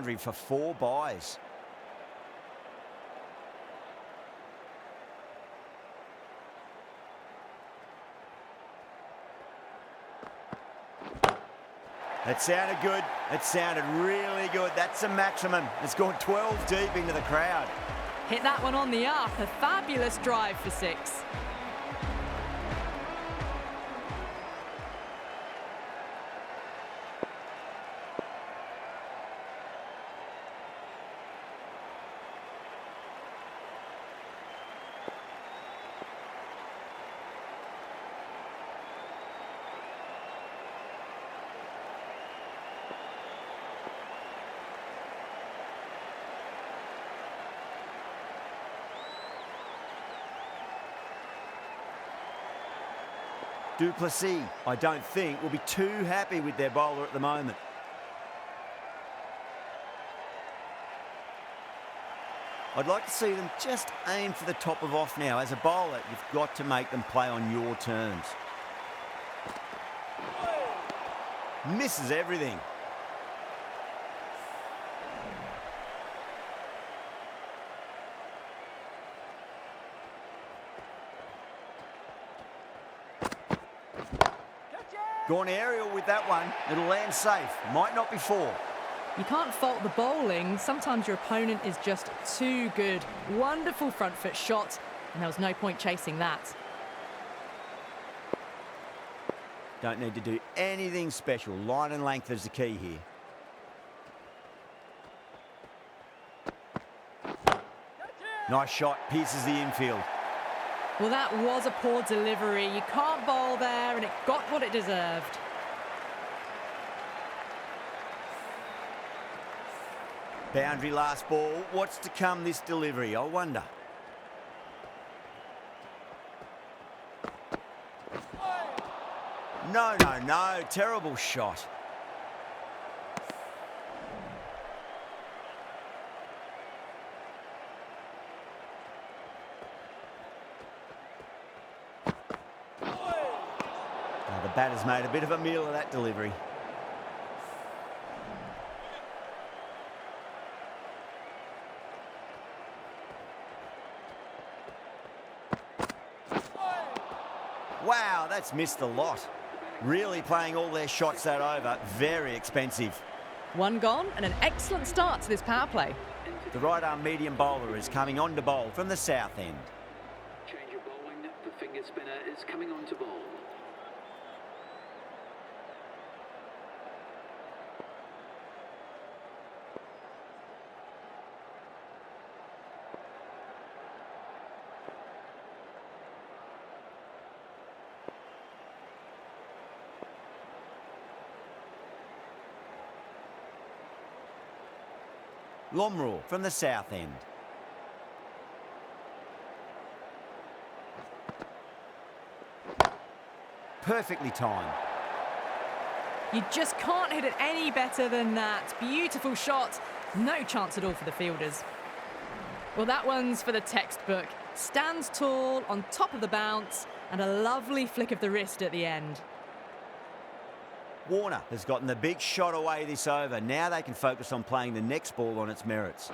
boundary for 4 byes. That sounded good. It sounded really good. That's a maximum. It's gone 12 deep into the crowd. Hit that one on the up. A fabulous drive for 6. Duplessis, I don't think, will be too happy with their bowler at the moment. I'd like to see them just aim for the top of off now. As a bowler, you've got to make them play on your terms. Misses everything. Gone aerial with that one. It'll land safe. Might not be 4. You can't fault the bowling. Sometimes your opponent is just too good. Wonderful front foot shot, and there was no point chasing that. Don't need to do anything special. Line and length is the key here. Nice shot. Pierces the infield. Well, that was a poor delivery. You can't bowl there, and it got what it deserved. Boundary last ball. What's to come this delivery, I wonder. No, no, no. Terrible shot. The batter's made a bit of a meal of that delivery. Wow, that's missed a lot. Really playing all their shots that over. Very expensive. One gone and an excellent start to this power play. The right-arm medium bowler is coming on to bowl from the south end. Change of bowling. The finger spinner is coming on to bowl. Lomraw from the south end. Perfectly timed. You just can't hit it any better than that. Beautiful shot. No chance at all for the fielders. Well, that one's for the textbook. Stands tall, on top of the bounce, and a lovely flick of the wrist at the end. Warner has gotten the big shot away this over. Now they can focus on playing the next ball on its merits.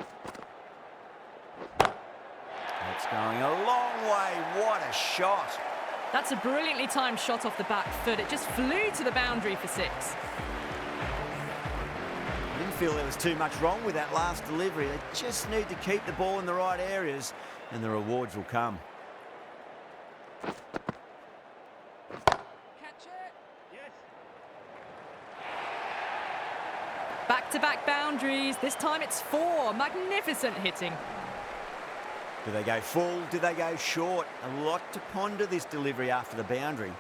That's going a long way. What a shot. That's a brilliantly timed shot off the back foot. It just flew to the boundary for 6. I didn't feel there was too much wrong with that last delivery. They just need to keep the ball in the right areas and the rewards will come. Back-to-back boundaries. This time it's 4. Magnificent hitting. Do they go full? Do they go short? A lot to ponder this delivery after the boundary.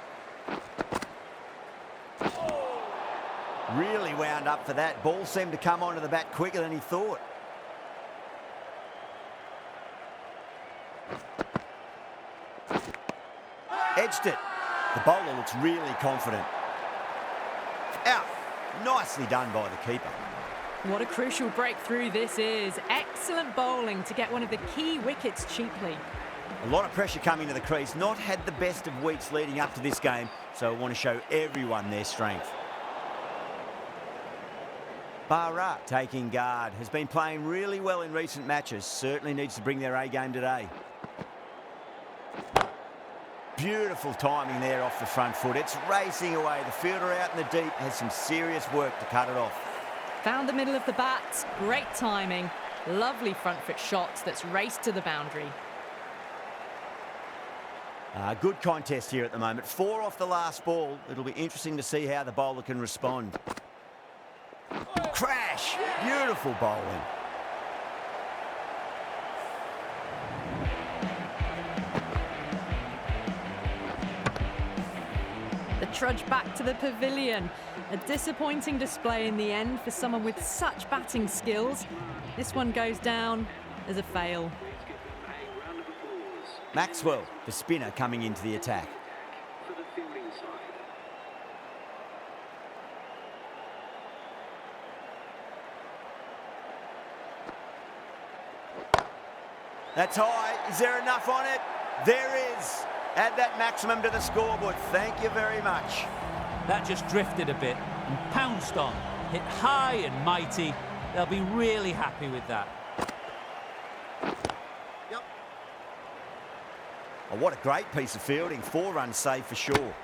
Really wound up for that. Ball seemed to come onto the bat quicker than he thought. Edged it. The bowler looks really confident. Out. Nicely done by the keeper. What a crucial breakthrough this is. Excellent bowling to get one of the key wickets cheaply. A lot of pressure coming to the crease. Not had the best of weeks leading up to this game, so I want to show everyone their strength. Barra taking guard. Has been playing really well in recent matches. Certainly needs to bring their A game today. Beautiful timing there off the front foot. It's racing away. The fielder out in the deep has some serious work to cut it off. Found the middle of the bat. Great timing. Lovely front foot shot that's raced to the boundary. Good contest here at the moment. 4 off the last ball. It'll be interesting to see how the bowler can respond. Crash! Beautiful bowling. The trudge back to the pavilion. A disappointing display in the end for someone with such batting skills. This one goes down as a fail. Maxwell, the spinner, coming into the attack. For the fielding side. That's high. Is there enough on it? There is. Add that maximum to the scoreboard. Thank you very much. That just drifted a bit and pounced on. Hit high and mighty. They'll be really happy with that. Yep. Oh, what a great piece of fielding. 4 runs saved for sure.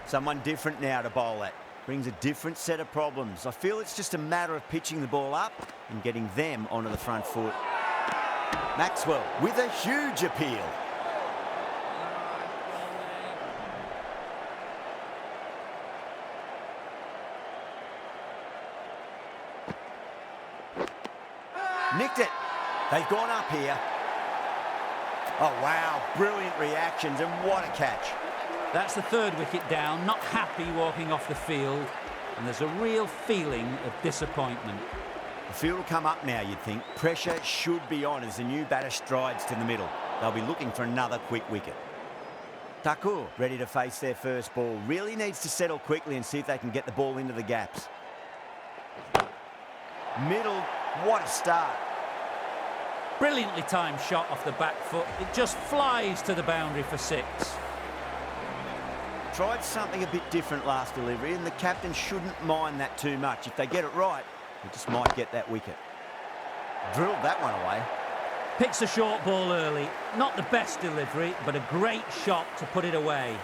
Someone different now to bowl at. Brings a different set of problems. I feel it's just a matter of pitching the ball up and getting them onto the front foot. Maxwell with a huge appeal. Nicked it. They've gone up here. Oh, wow. Brilliant reactions, and what a catch. That's the 3rd wicket down, not happy walking off the field, and there's a real feeling of disappointment. The field will come up now, you'd think. Pressure should be on as the new batter strides to the middle. They'll be looking for another quick wicket. Thakur ready to face their first ball. Really needs to settle quickly and see if they can get the ball into the gaps. Middle, what a start. Brilliantly timed shot off the back foot. It just flies to the boundary for 6. Tried something a bit different last delivery, and the captain shouldn't mind that too much. If they get it right, they just might get that wicket. Drilled that one away. Picks a short ball early. Not the best delivery, but a great shot to put it away.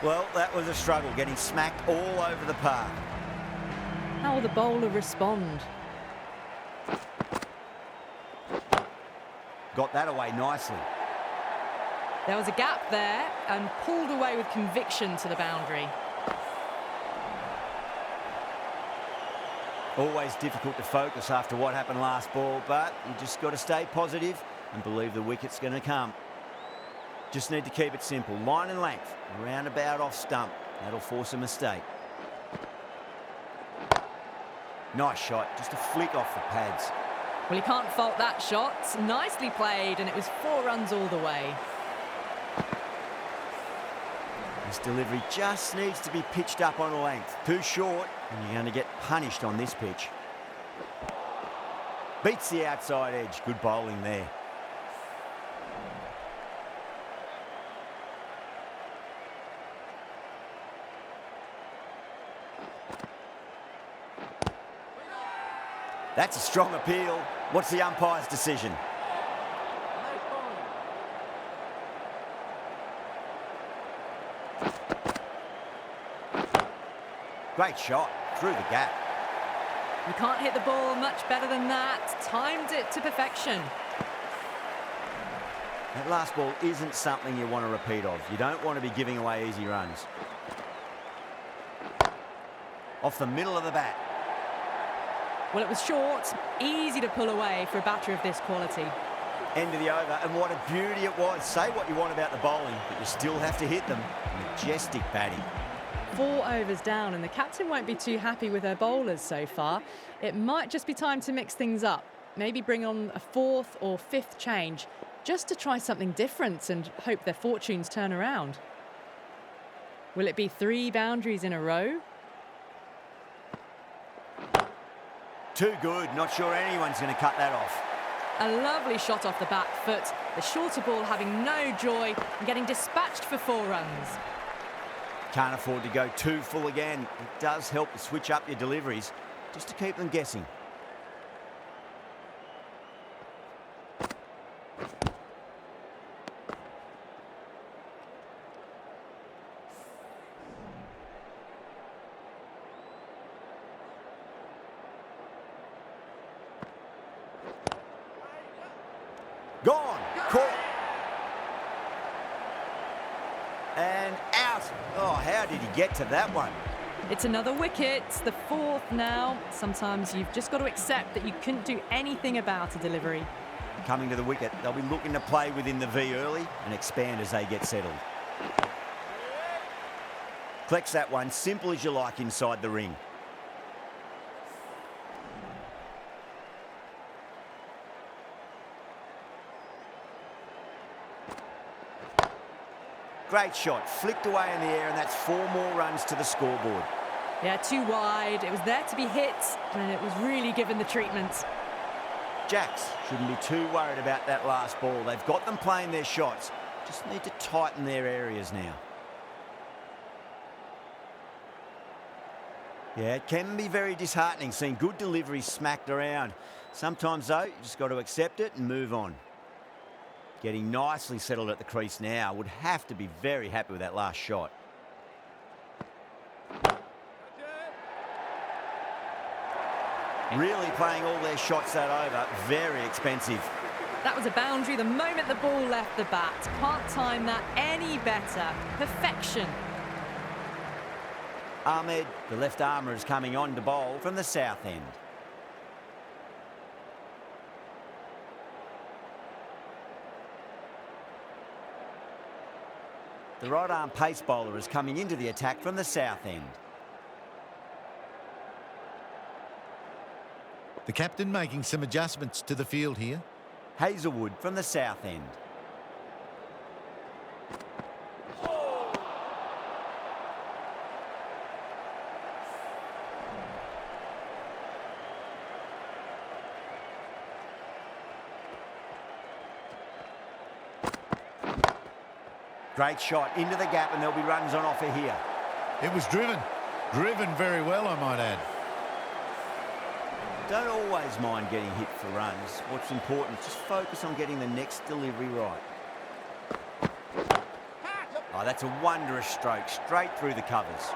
Well, that was a struggle, getting smacked all over the park. How will the bowler respond? Got that away nicely. There was a gap there and pulled away with conviction to the boundary. Always difficult to focus after what happened last ball, but you just got to stay positive and believe the wicket's going to come. Just need to keep it simple. Line and length, roundabout off stump. That'll force a mistake. Nice shot, just a flick off the pads. Well, you can't fault that shot. Nicely played, and it was 4 runs all the way. This delivery just needs to be pitched up on length. Too short, and you're going to get punished on this pitch. Beats the outside edge. Good bowling there. That's a strong appeal. What's the umpire's decision? Great shot through the gap. You can't hit the ball much better than that. Timed it to perfection. That last ball isn't something you want to repeat of. You don't want to be giving away easy runs. Off the middle of the bat. Well, it was short, easy to pull away for a batter of this quality. End of the over, and what a beauty it was. Say what you want about the bowling, but you still have to hit them. Majestic batting. 4 overs down, and the captain won't be too happy with her bowlers so far. It might just be time to mix things up. Maybe bring on a 4th or 5th change, just to try something different and hope their fortunes turn around. Will it be 3 boundaries in a row? Too good. Not sure anyone's going to cut that off. A lovely shot off the back foot. The shorter ball having no joy and getting dispatched for 4 runs. Can't afford to go too full again. It does help to switch up your deliveries just to keep them guessing. Gone. Caught. And out. Oh, how did he get to that one? It's another wicket, the fourth now. Sometimes you've just got to accept that you couldn't do anything about a delivery. Coming to the wicket, they'll be looking to play within the V early and expand as they get settled. Collects that one, simple as you like inside the ring. Great shot, flicked away in the air, and that's 4 more runs to the scoreboard. Yeah, too wide. It was there to be hit, and it was really given the treatment. Jacks shouldn't be too worried about that last ball. They've got them playing their shots. Just need to tighten their areas now. Yeah, it can be very disheartening seeing good deliveries smacked around. Sometimes, though, you just got to accept it and move on. Getting nicely settled at the crease now. Would have to be very happy with that last shot. Really playing all their shots that over. Very expensive. That was a boundary the moment the ball left the bat. Can't time that any better. Perfection. Ahmed, the left armour, is coming on to bowl from the south end. The right-arm pace bowler is coming into the attack from the south end. The captain making some adjustments to the field here. Hazelwood from the south end. Great shot into the gap, and there'll be runs on offer here. It was driven very well, I might add. Don't always mind getting hit for runs. What's important is just focus on getting the next delivery right. Oh, that's a wondrous stroke, straight through the covers.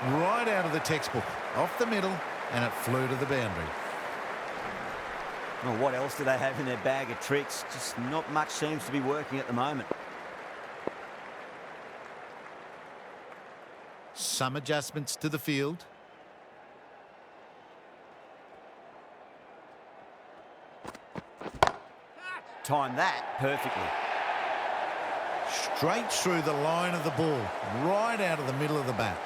Right out of the textbook, off the middle, and it flew to the boundary. Well, what else do they have in their bag of tricks? Just not much seems to be working at the moment. Some adjustments to the field. Timed that perfectly. Straight through the line of the ball, right out of the middle of the bat.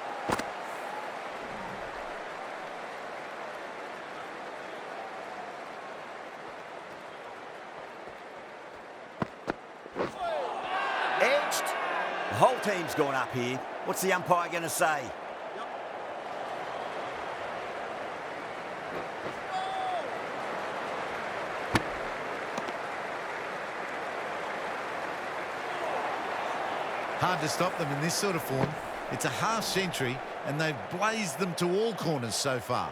Edged. The whole team's gone up here. What's the umpire going to say? Hard to stop them in this sort of form. It's a half century, and they've blazed them to all corners so far.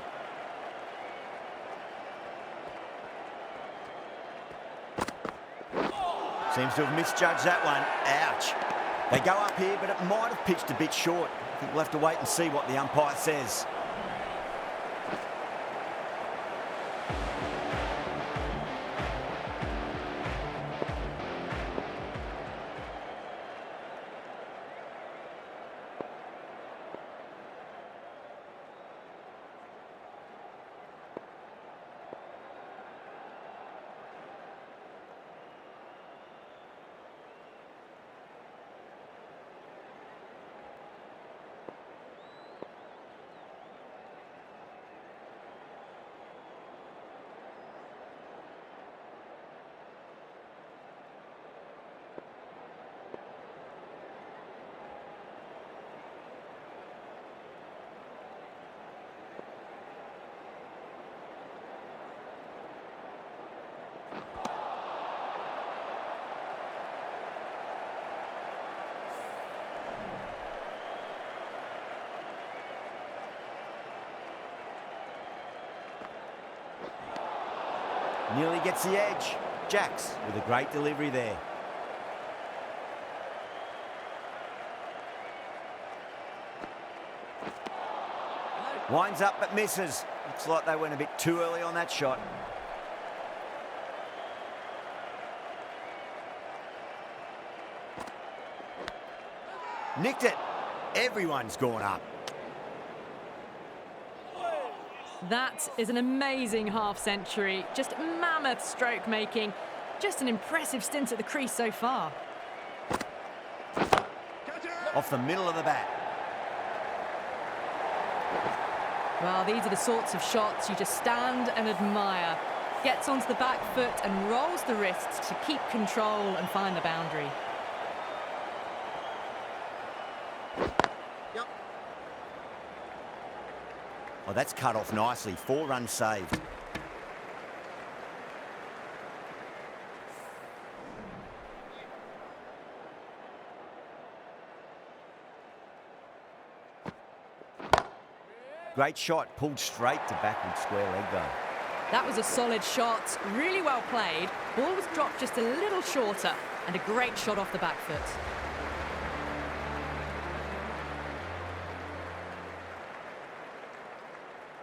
Seems to have misjudged that one. Ouch. They go up here, but it might have pitched a bit short. I think we'll have to wait and see what the umpire says. Nearly gets the edge. Jacks with a great delivery there. Winds up but misses. Looks like they went a bit too early on that shot. Nicked it. Everyone's gone up. That is an amazing half-century. Just mammoth stroke making. Just an impressive stint at the crease so far. Off the middle of the bat. Well, these are the sorts of shots you just stand and admire. Gets onto the back foot and rolls the wrists to keep control and find the boundary. Oh, that's cut off nicely. 4 runs saved. Great shot, pulled straight to backward square leg though. That was a solid shot, really well played. Ball was dropped just a little shorter, and a great shot off the back foot.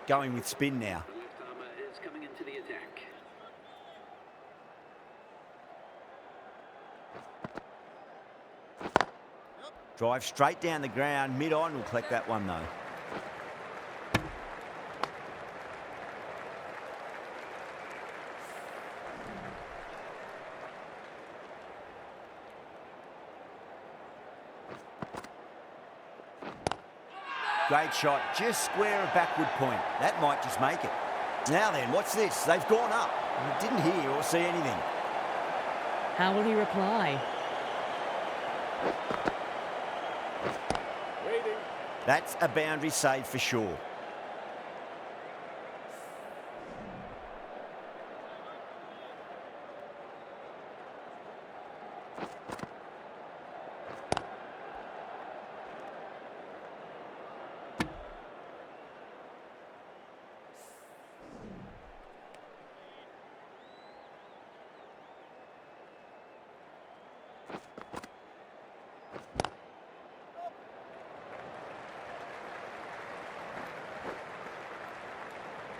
Going with spin now. The left armour is coming into the attack. Drive straight down the ground, mid-on, will collect that one though. Great shot, just square of backward point. That might just make it. Now then, watch this. They've gone up. Didn't hear or see anything. How will he reply? That's a boundary save for sure.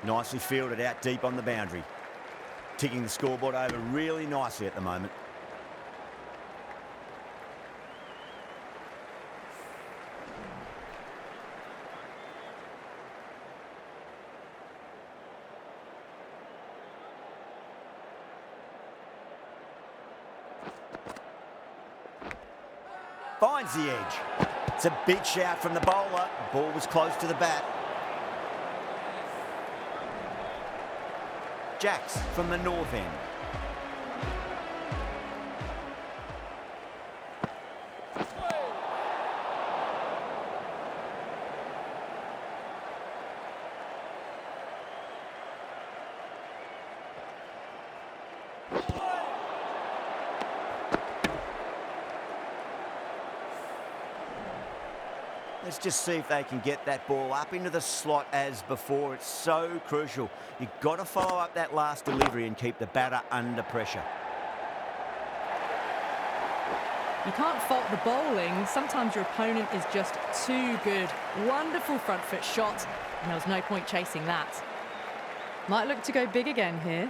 Nicely fielded out deep on the boundary. Ticking the scoreboard over really nicely at the moment. Finds the edge. It's a big shout from the bowler. The ball was close to the bat. Jacks from the north end. Let's just see if they can get that ball up into the slot as before. It's so crucial. You've got to follow up that last delivery and keep the batter under pressure. You can't fault the bowling. Sometimes your opponent is just too good. Wonderful front foot shot, and there was no point chasing that. Might look to go big again here.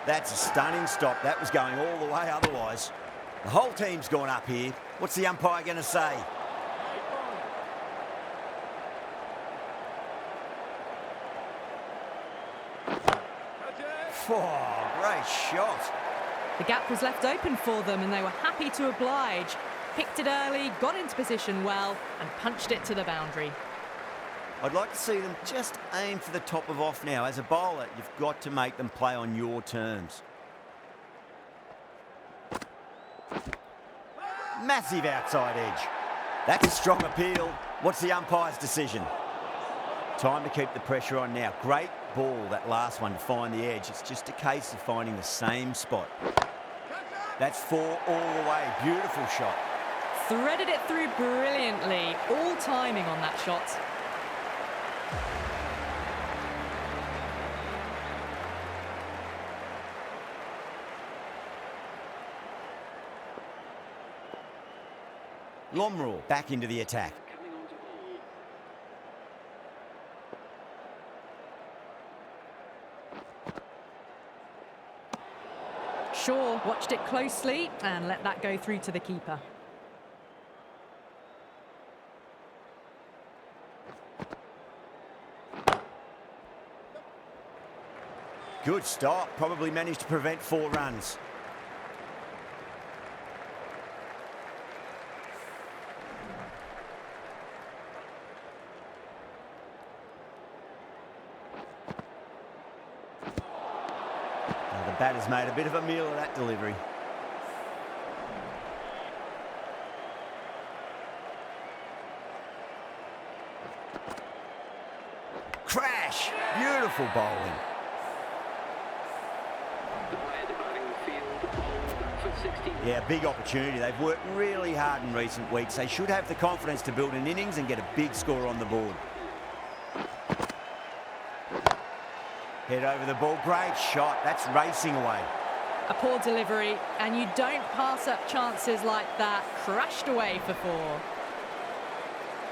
That's a stunning stop. That was going all the way otherwise. The whole team's gone up here. What's the umpire going to say? Oh, great shot. The gap was left open for them, and they were happy to oblige. Picked it early, got into position well, and punched it to the boundary. I'd like to see them just aim for the top of off now. As a bowler, you've got to make them play on your terms. Massive outside edge. That's a strong appeal. What's the umpire's decision? Time to keep the pressure on now. Great ball, that last one, to find the edge. It's just a case of finding the same spot. That's 4 all the way. Beautiful shot. Threaded it through brilliantly. All timing on that shot. Lomrul back into the attack. Coming on to ball. Shaw watched it closely and let that go through to the keeper. Good stop, probably managed to prevent 4 runs. Now the batter's made a bit of a meal of that delivery. Crash! Beautiful bowling. The player departing the field, bowled for 16. Yeah, big opportunity. They've worked really hard in recent weeks. They should have the confidence to build an innings and get a big score on the board. Head over the ball. Great shot. That's racing away. A poor delivery, and you don't pass up chances like that. Crashed away for 4.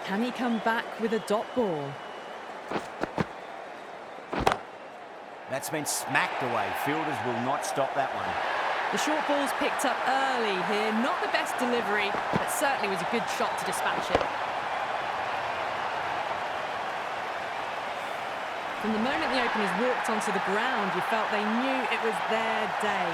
Can he come back with a dot ball? That's been smacked away. Fielders will not stop that one. The short ball's picked up early here. Not the best delivery, but certainly was a good shot to dispatch it. From the moment the openers walked onto the ground, you felt they knew it was their day.